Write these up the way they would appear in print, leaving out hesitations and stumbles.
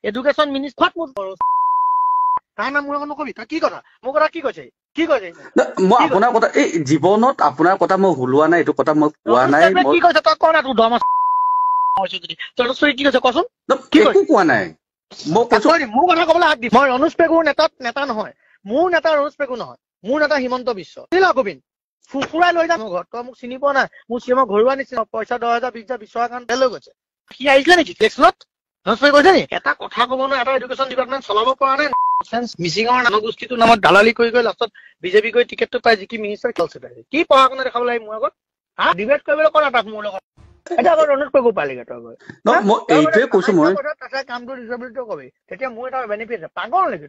education minister তাই নাম মোৰ নকবি তই কি কথা মোৰ কথা কি কৈছে মই আপোনাৰ কথা এই জীৱনত আপোনাৰ কথা মই হুলোৱা নাই এইটো কথা মই কোৱা নাই কি কৈছে তই কোৱা নাই তোৰ ধৰ্ম কি কৈছে কচোন একো কোৱা নাই মই কৈছো মোৰ কথা কবলৈ হাত দি মই ৰণোজ পেগুৰ নেতা নহয় মোৰ নেতা ৰণোজ পেগু নহয় মোৰ নেতা হিমন্ত বিশ্ব গোবিন্দ ফুফুৰাই লৈ যাম ঘৰত তই মোক চিনি পোৱা নাই মোৰ চিএমৰ ঘৰুৱা নিচিনা পইচা 10,000 20,000 বিশ্বকান লৈ গৈছে সি আহিছিলে নেকি ইলেকশ্যনত ৰণোজ পেগু কৈছে নি এটা কথা ক'ব নোৱাৰে এটা এডুকেশ্যন ডিপাৰ্টমেণ্ট চলাব পৰা নাই মিচিঙৰ জনগোষ্ঠীটোৰ নামত দালালি কৰি লাষ্টত বিজেপি কৰি টিকেটটো পাই জিকি মিনিষ্টাৰ খেলছে কি পঢ়া শুনা দেখাব লাগে মোৰ আগত ডিবেট কৰিবলৈ কৰা তাক মোৰ লগত এটা আকৌ ৰণোজ পেগু পালিগে তই গৈ এইটোৱে কৈছো মই কামটো ডিচেবিলিটি কবি তেতিয়া মোৰ এটা বেনিফিট আছে পাগল নেকি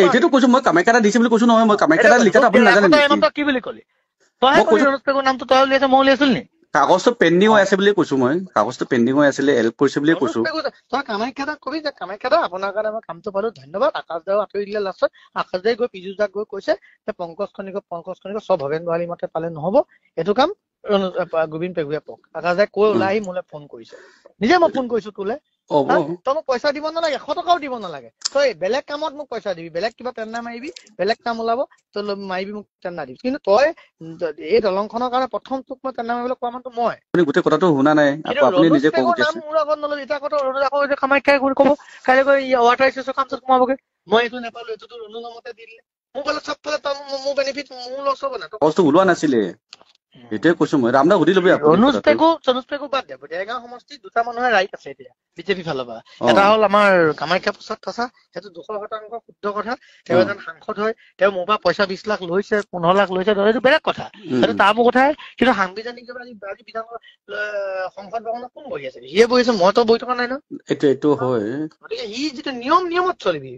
এইটোৱেতো কৈছো মই কামাখ্যা এটা দিছে বুলি কৈছো নহয় মই কামাখ্যা লিখাটো আপুনি নাজানে কি বুলি ক'লি তই ৰণোজ পেগুৰ নামটো তই উলিয়াইছে মই উলিয়াইছিল নি কাগজটো পেণ্ডিং হৈ আছে বুলি কৈছো মই কাগজটো পেণ্ডিং হৈ আছিলে হেল্প কৰিছে বুলি কৈছো তই কামাখ্যা কবি যে কামাখ্যা আপোনাৰ কাৰণে মই কামটো পালো ধন্যবাদ আকাশ দাও আঁতৰি দিলে লাষ্টত আকাশ দাই গৈ পীযুষ দাক গৈ কৈছে যে পংকজ খনিকক চব ভৱেন গোহালি মতে পালে নহব এইটো কাম গোবিন্দ পেগুৱে পক আকাশ দাই কৈ ওলাই আহি মোলৈ ফোন কৰিছে নিজে মই ফোন কৰিছো তোলে তই মোক পইচা দিব নালাগে 100 টকাও দিব নালাগে তই বেলেগ কামত মোক পইচা দিবি বেলেগ কিবা টেণ্ডাৰ মাৰিবি বেলেগ কাম ওলাব তই মাৰিবি মোক টেণ্ডাৰ দিবি কিন্তু তই এই দলংখনৰ কাৰণে প্ৰথম তোক মই টেণ্ডাৰ মাৰিবলৈ কোৱা মানুহটো মই গোটেই কথাটো শুনা নাই আপুনি নিজে কৈ নাম মোৰ আগত নল'বি এতিয়া আকৌ কামাখ্যাই ক'ব কাইলৈ গৈ ৱাটাৰ ৰিচোৰ্চৰ কামটোত সোমাবগৈ মই এইটো নাপালো এইটোতো ৰণু নামতে দি দিলে মোৰ ফালে চবফালে মোৰ বেনিফিট মোৰ লছ হ'ব না বস্তু ওলোৱা নাছিলে এইটোৱে কৈছো মই ৰামদাক সুধি ল'বি ৰণোজ পেগু বাদ দে দেৰগাঁও সমষ্টিত দুটা মানুহৰ ৰাইট আছে এতিয়া বিজেপি ফালৰ পৰা এটা হ'ল আমাৰ কামাখ্যা প্ৰসাদ থচা সেইটো 200% শুদ্ধ কথা তেওঁ এজন সাংসদ হয় তেওঁ মোৰ পৰা পইচা 20 লাখ লৈছে 15 লাখ লৈছে সেইটো বেলেগ কথা সেইটো তাৰ মোৰ কথাই কিন্তু সাংবিধানিক আজি বিধান সংসদ ভৱনত কোন বহি আছে সিয়ে বহি আছে মইতো বহি থকা নাই ন এইটো হয় গতিকে সি যিটো নিয়মত চলিবি